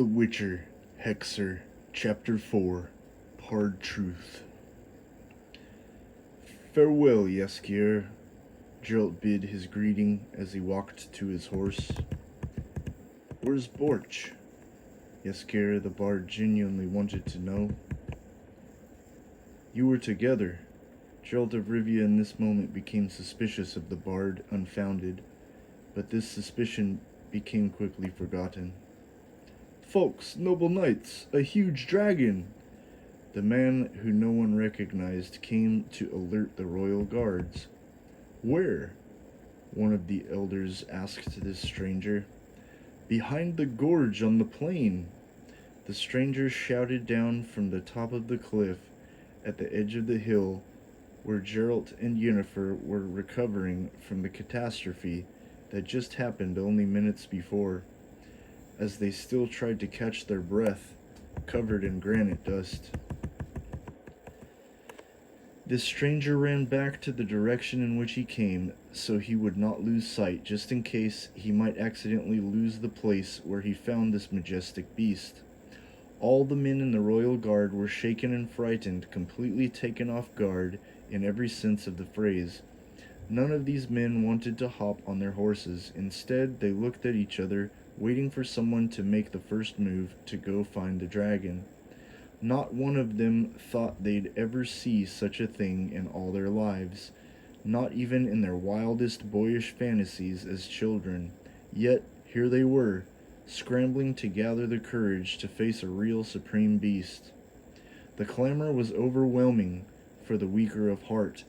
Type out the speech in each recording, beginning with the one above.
The Witcher, Hexer, Chapter 4, Hard Truth. Farewell, Jaskier, Geralt bid his greeting as he walked to his horse. Where's Borch? Jaskier the bard genuinely wanted to know. You were together. Geralt of Rivia in this moment became suspicious of the bard, unfounded, but this suspicion became quickly forgotten. Folks, noble knights, a huge dragon! The man who no one recognized came to alert the royal guards. Where? One of the elders asked this stranger. Behind the gorge on the plain. The stranger shouted down from the top of the cliff at the edge of the hill where Geralt and Yennefer were recovering from the catastrophe that just happened only minutes before, as they still tried to catch their breath, covered in granite dust. This stranger ran back to the direction in which he came, so he would not lose sight, just in case he might accidentally lose the place where he found this majestic beast. All the men in the royal guard were shaken and frightened, completely taken off guard in every sense of the phrase. None of these men wanted to hop on their horses. Instead, they looked at each other, waiting for someone to make the first move to go find the dragon. Not one of them thought they'd ever see such a thing in all their lives, not even in their wildest boyish fantasies as children. Yet, here they were, scrambling to gather the courage to face a real supreme beast. The clamor was overwhelming for the weaker of heart,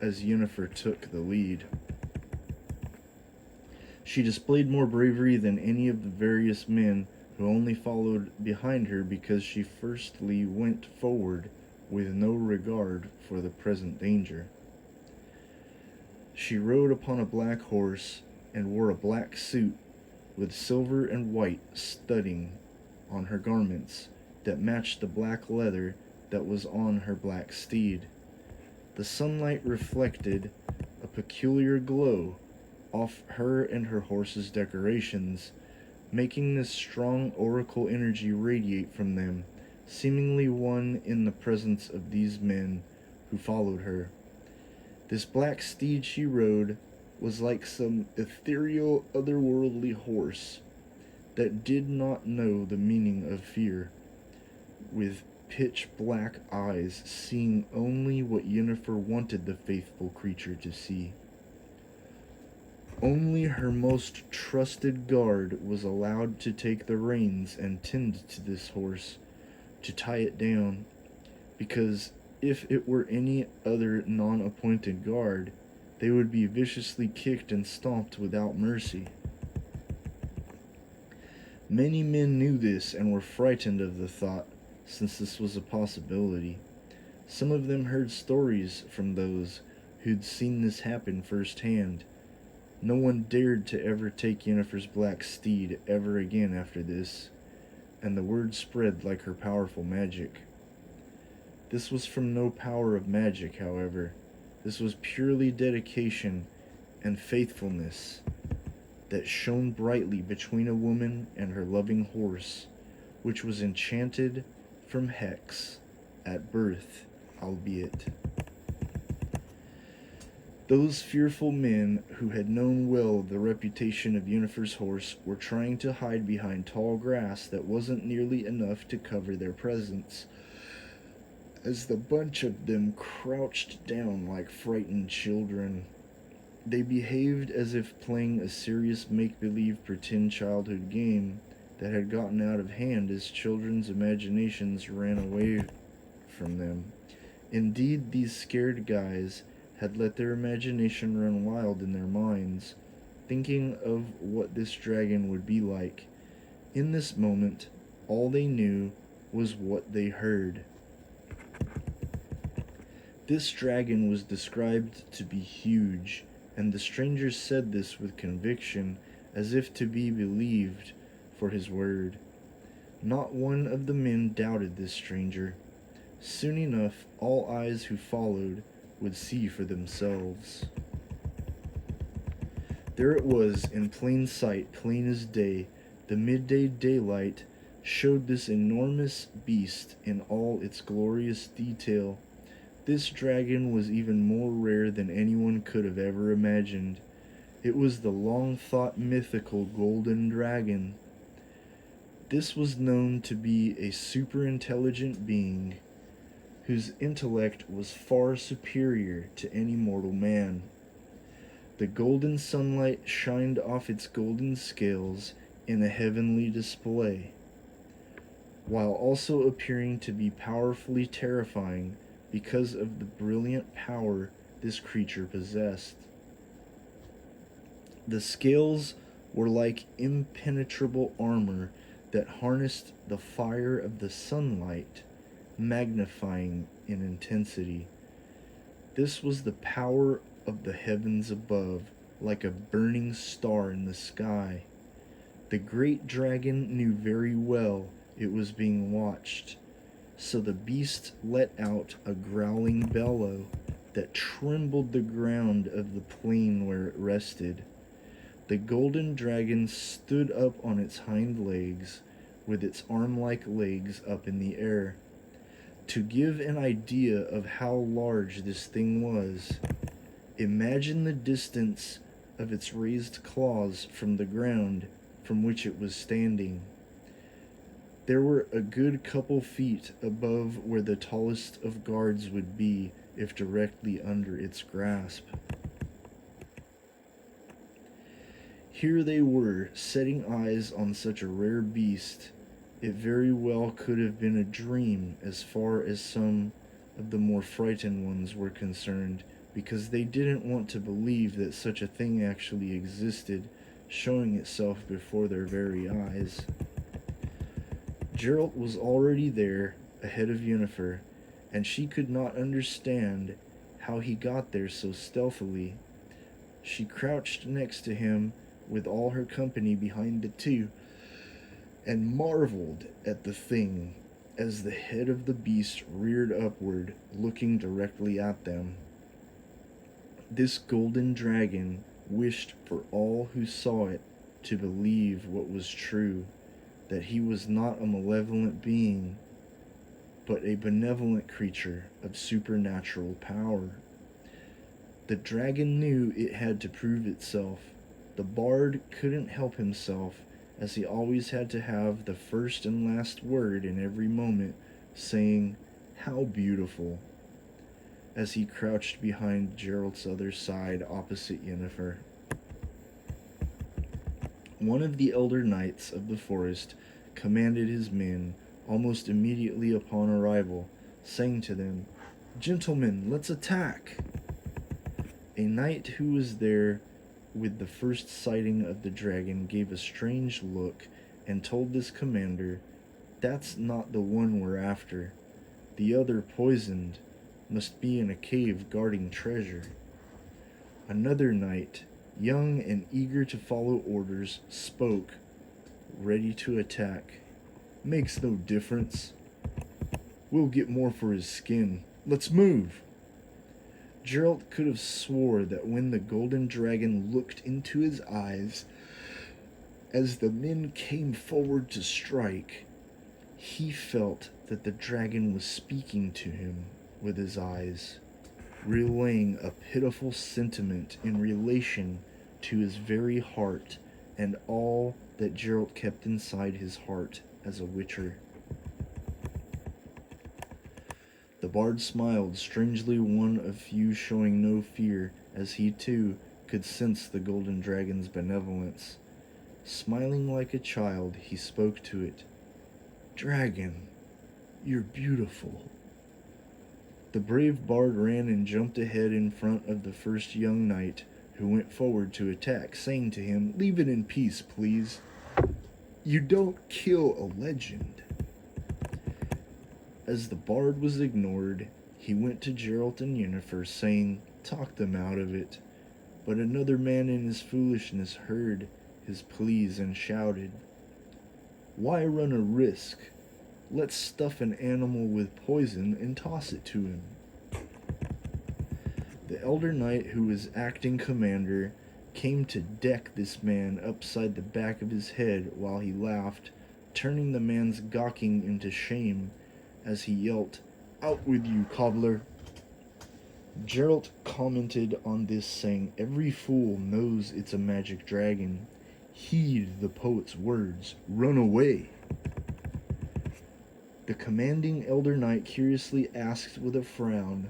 as Yennefer took the lead. She displayed more bravery than any of the various men who only followed behind her because she firstly went forward with no regard for the present danger. She rode upon a black horse and wore a black suit with silver and white studding on her garments that matched the black leather that was on her black steed. The sunlight reflected a peculiar glow off her and her horse's decorations, making this strong oracle energy radiate from them, seemingly one in the presence of these men who followed her. This black steed she rode was like some ethereal, otherworldly horse that did not know the meaning of fear, with pitch-black eyes seeing only what Yennefer wanted the faithful creature to see. Only her most trusted guard was allowed to take the reins and tend to this horse, to tie it down, because if it were any other non-appointed guard, they would be viciously kicked and stomped without mercy. Many men knew this and were frightened of the thought, since this was a possibility. Some of them heard stories from those who'd seen this happen firsthand. No one dared to ever take Yennefer's black steed ever again after this, and the word spread like her powerful magic. This was from no power of magic, however. This was purely dedication and faithfulness that shone brightly between a woman and her loving horse, which was enchanted from Hex at birth, albeit. Those fearful men who had known well the reputation of Yennefer's horse were trying to hide behind tall grass that wasn't nearly enough to cover their presence, as the bunch of them crouched down like frightened children. They behaved as if playing a serious make-believe pretend childhood game that had gotten out of hand as children's imaginations ran away from them. Indeed, these scared guys had let their imagination run wild in their minds, thinking of what this dragon would be like. In this moment, all they knew was what they heard. This dragon was described to be huge, and the stranger said this with conviction, as if to be believed for his word. Not one of the men doubted this stranger. Soon enough, all eyes who followed would see for themselves. There it was, in plain sight, plain as day, the midday daylight showed this enormous beast in all its glorious detail. This dragon was even more rare than anyone could have ever imagined. It was the long thought mythical golden dragon. This was known to be a superintelligent being whose intellect was far superior to any mortal man. The golden sunlight shined off its golden scales in a heavenly display, while also appearing to be powerfully terrifying because of the brilliant power this creature possessed. The scales were like impenetrable armor that harnessed the fire of the sunlight, magnifying in intensity. This was the power of the heavens above, like a burning star in the sky. The great dragon knew very well it was being watched, so the beast let out a growling bellow that trembled the ground of the plain where it rested. The golden dragon stood up on its hind legs, with its arm-like legs up in the air. To give an idea of how large this thing was, imagine the distance of its raised claws from the ground from which it was standing. There were a good couple feet above where the tallest of guards would be if directly under its grasp. Here they were, setting eyes on such a rare beast. It very well could have been a dream as far as some of the more frightened ones were concerned, because they didn't want to believe that such a thing actually existed, showing itself before their very eyes. Geralt was already there, ahead of Yennefer, and she could not understand how he got there so stealthily. She crouched next to him with all her company behind the two, and marveled at the thing as the head of the beast reared upward, looking directly at them. This golden dragon wished for all who saw it to believe what was true, that he was not a malevolent being, but a benevolent creature of supernatural power. The dragon knew it had to prove itself. The bard couldn't help himself, as he always had to have the first and last word in every moment, saying, "How beautiful," as he crouched behind Geralt's other side opposite Yennefer. One of the elder knights of the forest commanded his men almost immediately upon arrival, saying to them, "Gentlemen, let's attack!" A knight who was there with the first sighting of the dragon gave a strange look and told this commander, "That's not the one we're after. The other, poisoned, must be in a cave guarding treasure." Another knight, young and eager to follow orders, spoke, ready to attack. "Makes no difference. We'll get more for his skin. Let's move." Geralt could have swore that when the golden dragon looked into his eyes as the men came forward to strike, he felt that the dragon was speaking to him with his eyes, relaying a pitiful sentiment in relation to his very heart and all that Geralt kept inside his heart as a witcher. The bard smiled, strangely one of few showing no fear, as he too could sense the golden dragon's benevolence. Smiling like a child, he spoke to it. "Dragon, you're beautiful." The brave bard ran and jumped ahead in front of the first young knight, who went forward to attack, saying to him, "Leave it in peace, please. You don't kill a legend." As the bard was ignored, he went to Geralt and Yennefer, saying, "Talk them out of it." But another man in his foolishness heard his pleas and shouted, "Why run a risk? Let's stuff an animal with poison and toss it to him." The elder knight, who was acting commander, came to deck this man upside the back of his head while he laughed, turning the man's gawking into shame as he yelped, "Out with you, cobbler!" Geralt commented on this, saying, "Every fool knows it's a magic dragon. Heed the poet's words. Run away." The commanding elder knight curiously asked with a frown,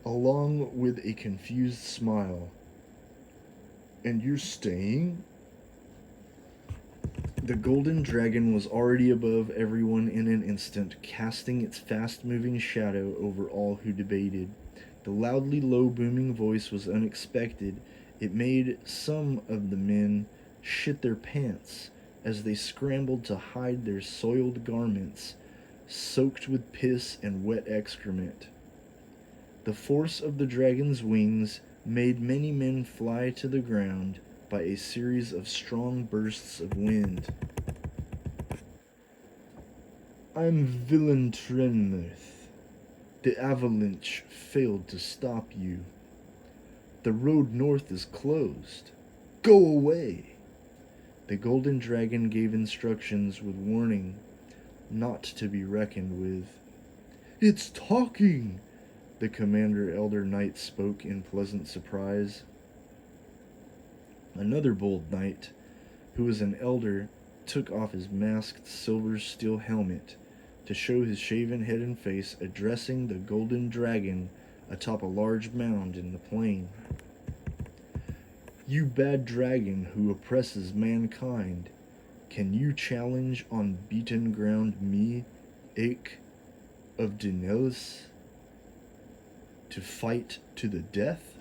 along with a confused smile, "And you're staying?" The golden dragon was already above everyone in an instant, casting its fast-moving shadow over all who debated. The loudly low booming voice was unexpected. It made some of the men shit their pants as they scrambled to hide their soiled garments, soaked with piss and wet excrement. The force of the dragon's wings made many men fly to the ground by a series of strong bursts of wind. "I'm villain Trenmouth. The avalanche failed to stop you. The road north is closed. Go away!" The golden dragon gave instructions with warning, not to be reckoned with. "It's talking!" The commander elder knight spoke in pleasant surprise. Another bold knight, who was an elder, took off his masked silver steel helmet to show his shaven head and face, addressing the golden dragon atop a large mound in the plain. "You bad dragon who oppresses mankind, can you challenge on beaten ground me, Ache of Daenerys, to fight to the death?"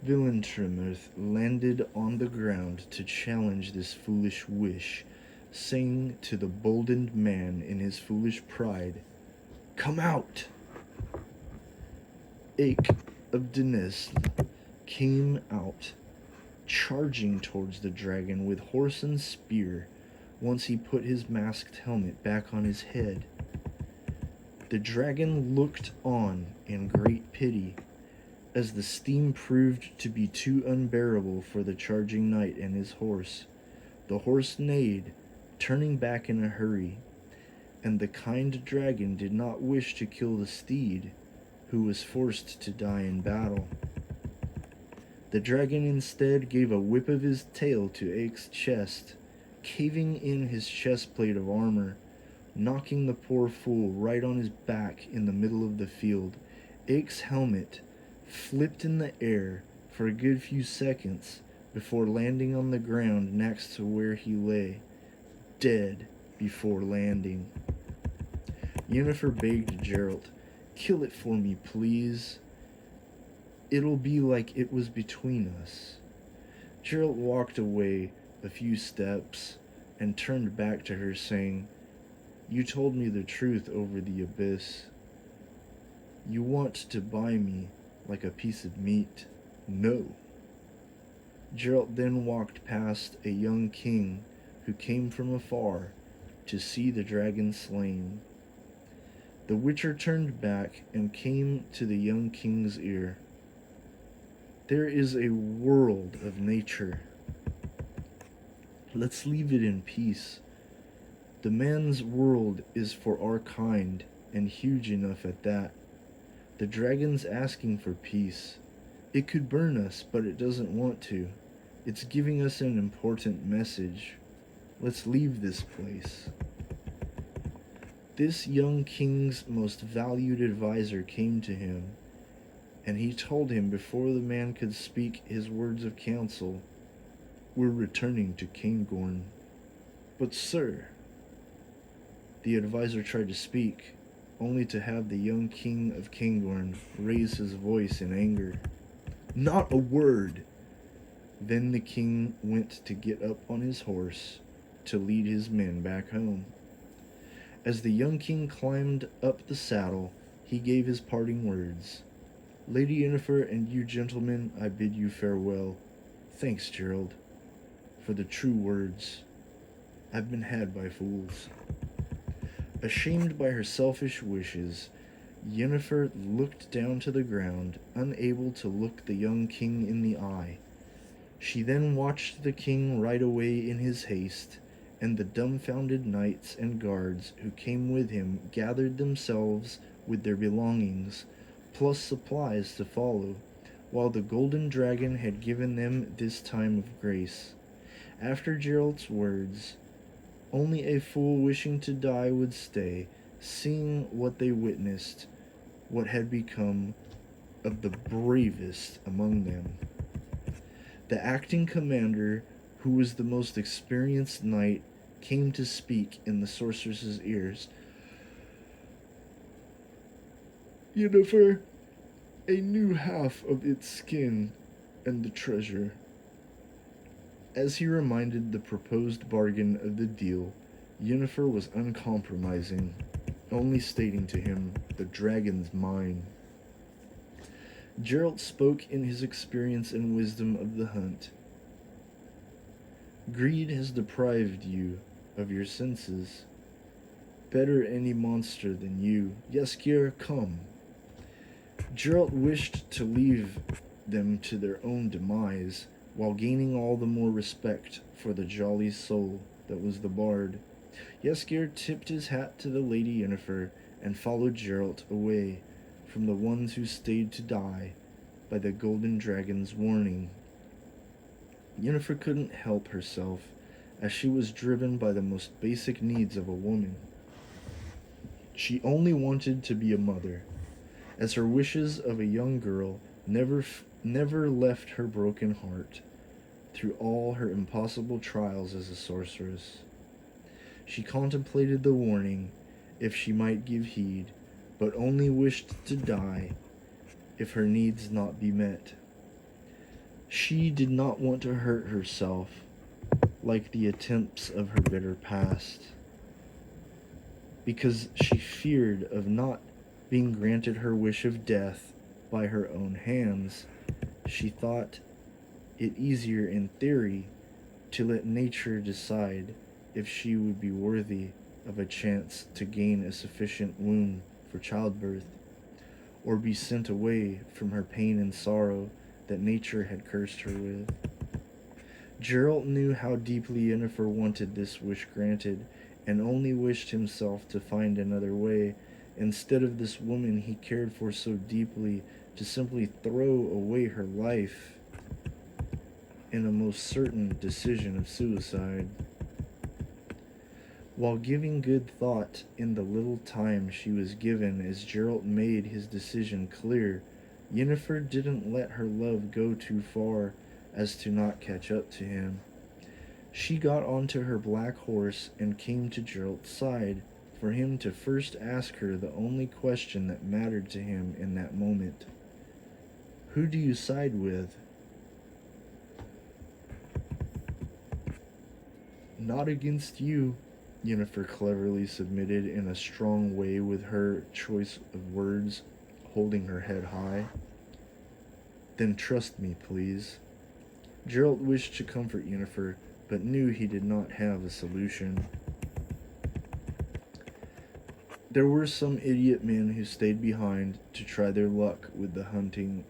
Villain Trenmouth landed on the ground to challenge this foolish wish, saying to the boldened man in his foolish pride, "Come out!" Ache of Daenerys came out, charging towards the dragon with horse and spear once he put his masked helmet back on his head. The dragon looked on in great pity as the steam proved to be too unbearable for the charging knight and his horse. The horse neighed, turning back in a hurry, and the kind dragon did not wish to kill the steed, who was forced to die in battle. The dragon instead gave a whip of his tail to Ache's chest, caving in his chestplate of armor, knocking the poor fool right on his back in the middle of the field. Ache's helmet flipped in the air for a good few seconds before landing on the ground next to where he lay, dead before landing. Yennefer begged Geralt, "Kill it for me, please. It'll be like it was between us." Geralt walked away a few steps and turned back to her, saying, "You told me the truth over the abyss. You want to buy me like a piece of meat. No." Geralt then walked past a young king who came from afar to see the dragon slain. The Witcher turned back and came to the young king's ear. "There is a world of nature. Let's leave it in peace. The man's world is for our kind, and huge enough at that. The dragon's asking for peace. It could burn us, but it doesn't want to. It's giving us an important message. Let's leave this place." This young king's most valued advisor came to him, and he told him before the man could speak his words of counsel, "We're returning to Cairngorm." "But sir—" The advisor tried to speak, only to have the young king of Cairngorm raise his voice in anger. "Not a word!" Then the king went to get up on his horse to lead his men back home. As the young king climbed up the saddle, he gave his parting words. "Lady Yennefer and you gentlemen, I bid you farewell. Thanks, Gerald, for the true words. I've been had by fools." Ashamed by her selfish wishes, Yennefer looked down to the ground, unable to look the young king in the eye. She then watched the king ride away in his haste, and the dumbfounded knights and guards who came with him gathered themselves with their belongings, plus supplies to follow, while the golden dragon had given them this time of grace. After Gerald's words, only a fool wishing to die would stay, seeing what they witnessed, what had become of the bravest among them. The acting commander, who was the most experienced knight, came to speak in the sorceress's ears. Yennefer, a new half of its skin and the treasure. As he reminded the proposed bargain of the deal, Yennefer was uncompromising, only stating to him, "The dragon's mine." Geralt spoke in his experience and wisdom of the hunt. "Greed has deprived you of your senses. Better any monster than you. Jaskier, come." Geralt wished to leave them to their own demise, while gaining all the more respect for the jolly soul that was the bard. Jaskier tipped his hat to the Lady Yennefer and followed Geralt away from the ones who stayed to die by the golden dragon's warning. Yennefer couldn't help herself, as she was driven by the most basic needs of a woman. She only wanted to be a mother, as her wishes of a young girl never left her broken heart through all her impossible trials as a sorceress. She contemplated the warning, if she might give heed, but only wished to die if her needs not be met. She did not want to hurt herself like the attempts of her bitter past, because she feared of not being granted her wish of death by her own hands. She thought it easier in theory to let nature decide if she would be worthy of a chance to gain a sufficient womb for childbirth, or be sent away from her pain and sorrow that nature had cursed her with. Geralt knew how deeply Yennefer wanted this wish granted, and only wished himself to find another way, instead of this woman he cared for so deeply to simply throw away her life in a most certain decision of suicide. While giving good thought in the little time she was given as Geralt made his decision clear, Yennefer didn't let her love go too far as to not catch up to him. She got onto her black horse and came to Geralt's side for him to first ask her the only question that mattered to him in that moment. "Who do you side with?" "Not against you," Yennefer cleverly submitted in a strong way with her choice of words, holding her head high. "Then trust me, please." Geralt wished to comfort Yennefer, but knew he did not have a solution. There were some idiot men who stayed behind to try their luck with the hunting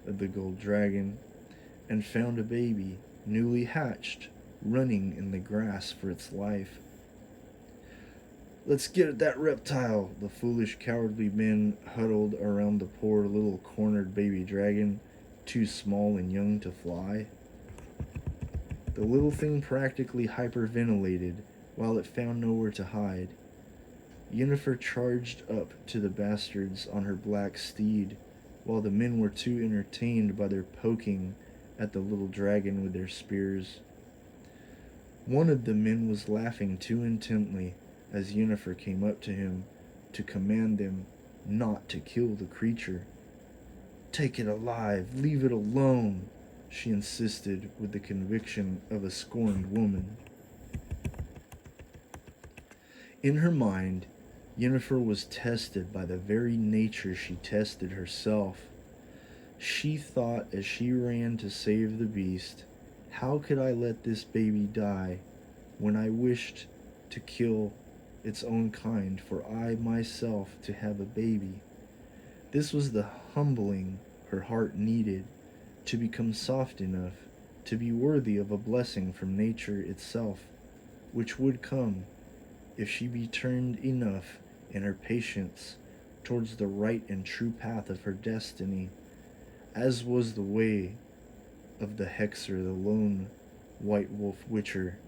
of the gold dragon, and found a baby, newly hatched, running in the grass for its life. "Let's get at that reptile!" The foolish, cowardly men huddled around the poor little cornered baby dragon, too small and young to fly. The little thing practically hyperventilated while it found nowhere to hide. Yennefer charged up to the bastards on her black steed, while the men were too entertained by their poking at the little dragon with their spears. One of the men was laughing too intently as Yennefer came up to him to command them not to kill the creature. "Take it alive, leave it alone," she insisted with the conviction of a scorned woman. In her mind, Yennefer was tested by the very nature she tested herself. She thought as she ran to save the beast, "How could I let this baby die when I wished to kill its own kind for I myself to have a baby?" This was the humbling her heart needed to become soft enough to be worthy of a blessing from nature itself, which would come if she be turned enough in her patience towards the right and true path of her destiny, as was the way of the Hexer, the lone white wolf witcher,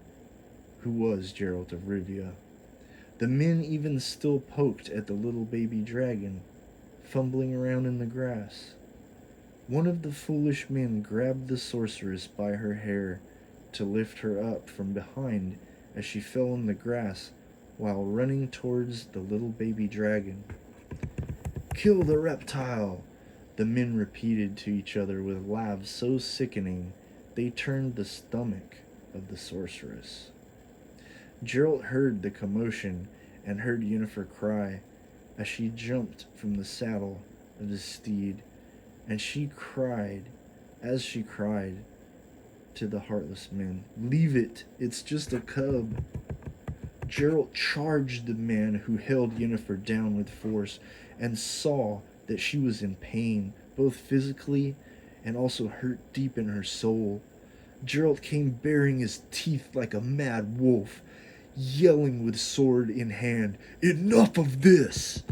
who was Geralt of Rivia. The men even still poked at the little baby dragon, fumbling around in the grass. One of the foolish men grabbed the sorceress by her hair to lift her up from behind as she fell in the grass while running towards the little baby dragon. "Kill the reptile!" the men repeated to each other with laughs so sickening they turned the stomach of the sorceress. Geralt heard the commotion and heard Yennefer cry as she jumped from the saddle of the steed, and she cried, as she cried, to the heartless men, "Leave it, it's just a cub." Geralt charged the man who held Yennefer down with force and saw that she was in pain, both physically and also hurt deep in her soul. Geralt came baring his teeth like a mad wolf, yelling with sword in hand, "Enough of this!"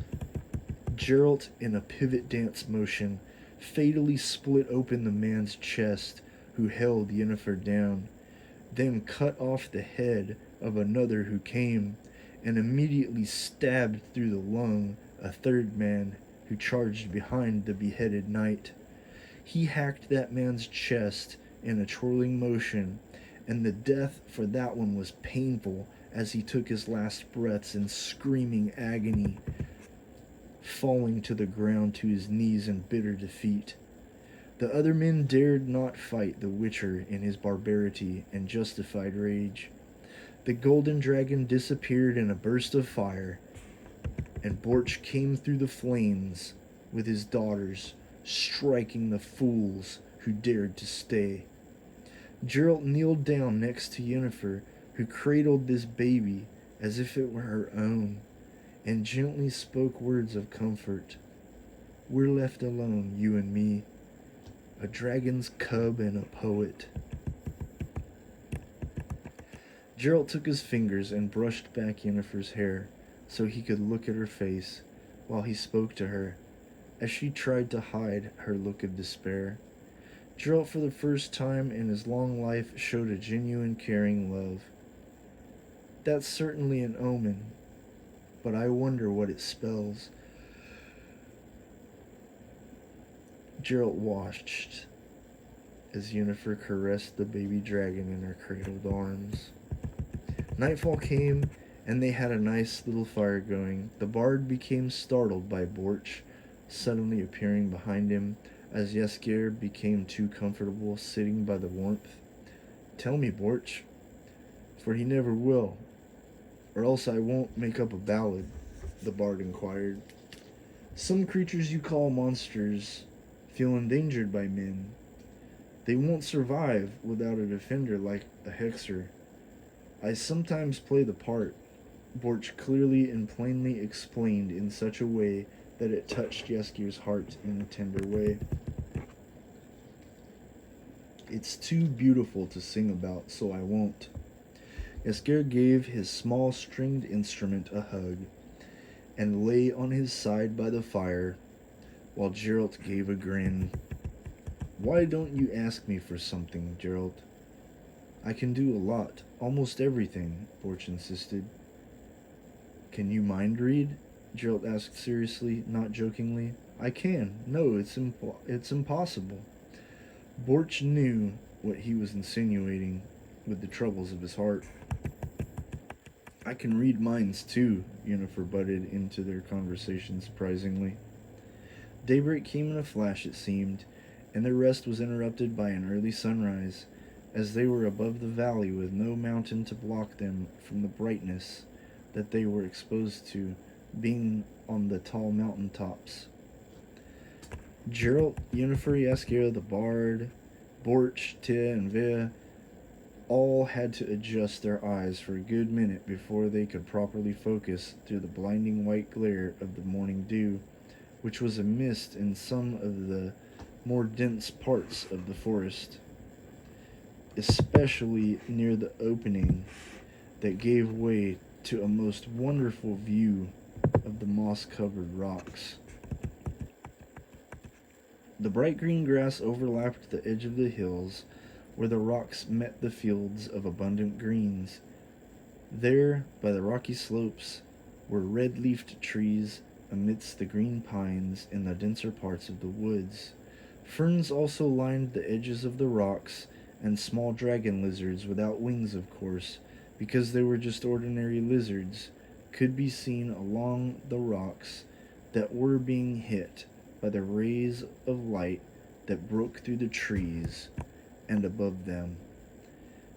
Geralt, in a pivot dance motion, fatally split open the man's chest who held Yennefer down, then cut off the head of another who came, and immediately stabbed through the lung a third man who charged behind the beheaded knight. He hacked that man's chest in a twirling motion, and the death for that one was painful as he took his last breaths in screaming agony, falling to the ground to his knees in bitter defeat. The other men dared not fight the Witcher in his barbarity and justified rage. The golden dragon disappeared in a burst of fire, and Borch came through the flames with his daughters, striking the fools who dared to stay. Geralt kneeled down next to Yennefer, who cradled this baby as if it were her own, and gently spoke words of comfort. "We're left alone, you and me, a dragon's cub and a poet." Geralt took his fingers and brushed back Yennefer's hair so he could look at her face while he spoke to her, as she tried to hide her look of despair. Geralt, for the first time in his long life, showed a genuine caring love. "That's certainly an omen, but I wonder what it spells." Geralt watched as Yennefer caressed the baby dragon in her cradled arms. Nightfall came, and they had a nice little fire going. The bard became startled by Borch suddenly appearing behind him, as Jaskier became too comfortable sitting by the warmth. "Tell me, Borch, for he never will, or else I won't make up a ballad," the bard inquired. "Some creatures you call monsters feel endangered by men. They won't survive without a defender like a Hexer. I sometimes play the part," Borch clearly and plainly explained in such a way that it touched Jaskier's heart in a tender way. "It's too beautiful to sing about, so I won't." Jaskier gave his small stringed instrument a hug and lay on his side by the fire, while Geralt gave a grin. "Why don't you ask me for something, Geralt? I can do a lot, almost everything," Borch insisted. "Can you mind read?" Geralt asked seriously, not jokingly. "I can. No, it's impossible." Borch knew what he was insinuating with the troubles of his heart. "I can read minds too," Yennefer butted into their conversation surprisingly. Daybreak came in a flash, it seemed, and their rest was interrupted by an early sunrise, as they were above the valley with no mountain to block them from the brightness that they were exposed to, being on the tall mountain tops. Geralt, Yennefer, Jaskier, the bard, Borch, Tia, and Vea all had to adjust their eyes for a good minute before they could properly focus through the blinding white glare of the morning dew, which was a mist in some of the more dense parts of the forest. especially near the opening that gave way to a most wonderful view of the moss covered rocks. The bright green grass overlapped the edge of the hills where the rocks met the fields of abundant greens. There, by the rocky slopes, were red leafed trees amidst the green pines in the denser parts of the woods. Ferns also lined the edges of the rocks, and small dragon lizards, without wings of course, because they were just ordinary lizards, could be seen along the rocks that were being hit by the rays of light that broke through the trees and above them.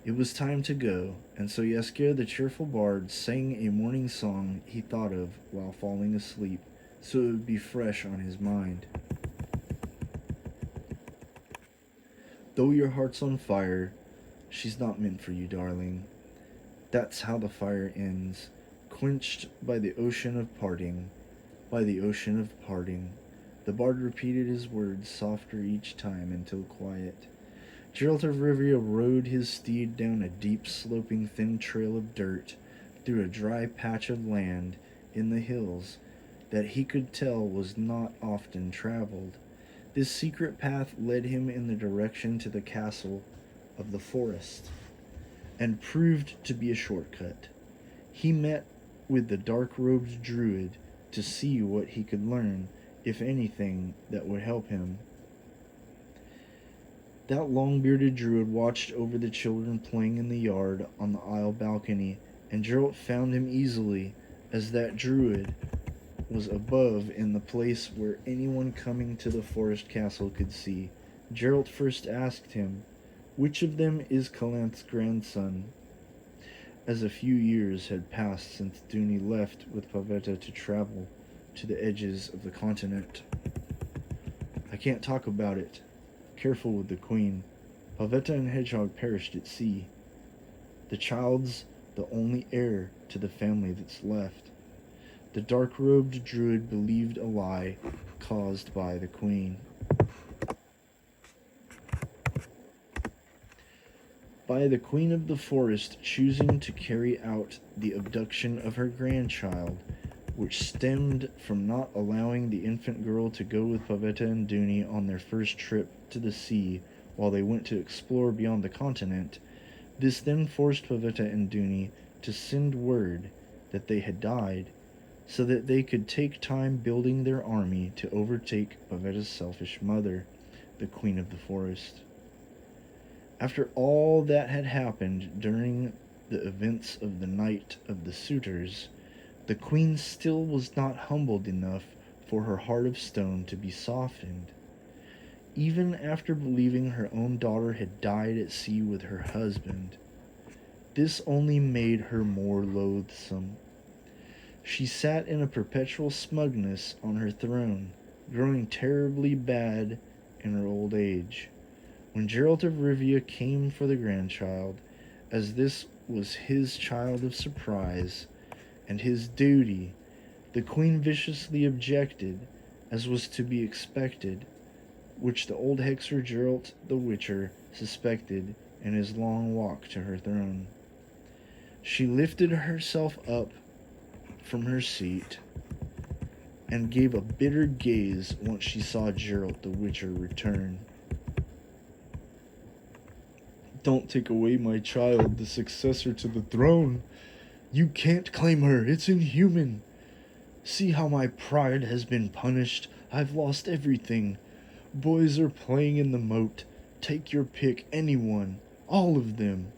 It was time to go, and so Yaskir the cheerful bard sang a morning song he thought of while falling asleep, so it would be fresh on his mind. Though your heart's on fire, she's not meant for you, darling. That's how the fire ends, quenched by the ocean of parting, by the ocean of parting. The bard repeated his words softer each time until quiet. Geralt of Rivia rode his steed down a deep, sloping, thin trail of dirt through a dry patch of land in the hills that he could tell was not often traveled. This secret path led him in the direction to the castle of the forest, and proved to be a shortcut. He met with the dark-robed druid to see what he could learn, if anything, that would help him. That long-bearded druid watched over the children playing in the yard on the aisle balcony, and Geralt found him easily, as that druid was above in the place where anyone coming to the forest castle could see. Geralt first asked him, which of them is Calanth's grandson, as a few years had passed since Duny left with Pavetta to travel to the edges of the continent. I can't talk about it. Careful with the queen. Pavetta and Hedgehog perished at sea. The child's the only heir to the family that's left. The dark-robed druid believed a lie caused by the queen. By the queen of the forest choosing to carry out the abduction of her grandchild, which stemmed from not allowing the infant girl to go with Pavetta and Duny on their first trip to the sea while they went to explore beyond the continent. This then forced Pavetta and Duny to send word that they had died, so that they could take time building their army to overtake Pavetta's selfish mother, the queen of the forest. After all that had happened during the events of the Night of the Suitors, the queen still was not humbled enough for her heart of stone to be softened. Even after believing her own daughter had died at sea with her husband, this only made her more loathsome. She sat in a perpetual smugness on her throne, growing terribly bad in her old age. When Geralt of Rivia came for the grandchild, as this was his child of surprise and his duty, the queen viciously objected, as was to be expected, which the old Hexer Geralt the Witcher suspected in his long walk to her throne. She lifted herself up from her seat and gave a bitter gaze once she saw Geralt the Witcher return. Don't take away my child, the successor to the throne. You can't claim her. It's inhuman. See how my pride has been punished. I've lost everything. Boys are playing in the moat. Take your pick, anyone. All of them.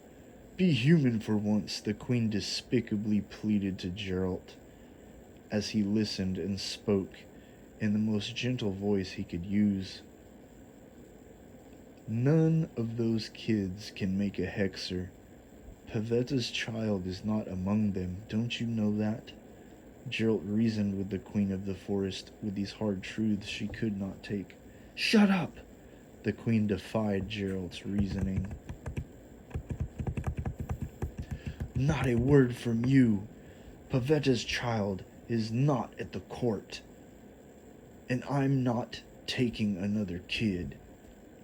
Be human for once, the queen despicably pleaded to Geralt, as he listened and spoke in the most gentle voice he could use. None of those kids can make a Hexer. Pavetta's child is not among them. Don't you know that? Geralt reasoned with the queen of the forest with these hard truths she could not take. Shut up! The queen defied Geralt's reasoning. Not a word from you. Pavetta's child is not at the court, and I'm not taking another kid.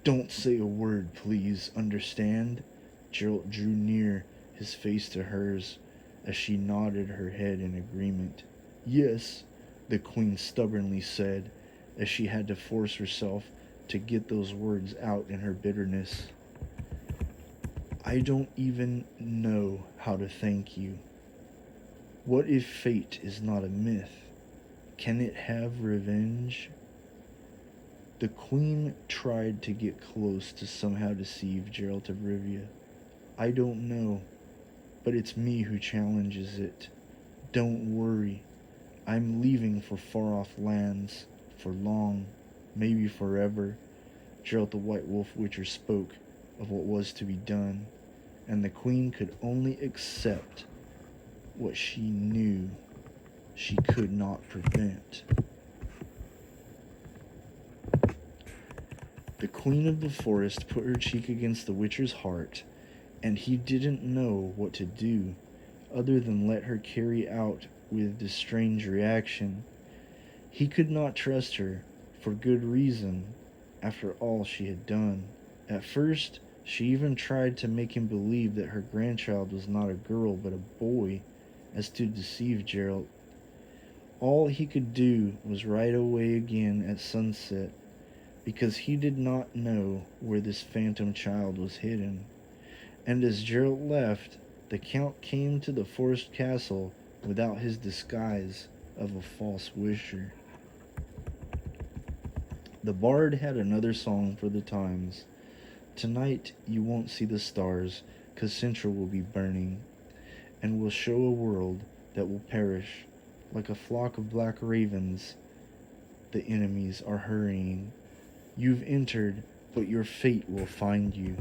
Don't say a word, please, understand? Gerald drew near, his face to hers, as she nodded her head in agreement. Yes, the queen stubbornly said, as she had to force herself to get those words out in her bitterness. I don't even know how to thank you. What if fate is not a myth? Can it have revenge? The queen tried to get close to somehow deceive Geralt of Rivia. I don't know, but it's me who challenges it. Don't worry. I'm leaving for far off lands, for long, maybe forever. Geralt the White Wolf Witcher spoke of what was to be done, and the queen could only accept what she knew she could not prevent. The queen of the forest put her cheek against the Witcher's heart, and he didn't know what to do other than let her carry out with this strange reaction. He could not trust her, for good reason, after all she had done. At first, she even tried to make him believe that her grandchild was not a girl but a boy, as to deceive Geralt. All he could do was ride away again at sunset, because he did not know where this phantom child was hidden. And as Geralt left, the Count came to the forest castle without his disguise of a false wisher. The bard had another song for the times. Tonight you won't see the stars, 'cause Central will be burning, and will show a world that will perish. Like a flock of black ravens, the enemies are hurrying. You've entered, but your fate will find you.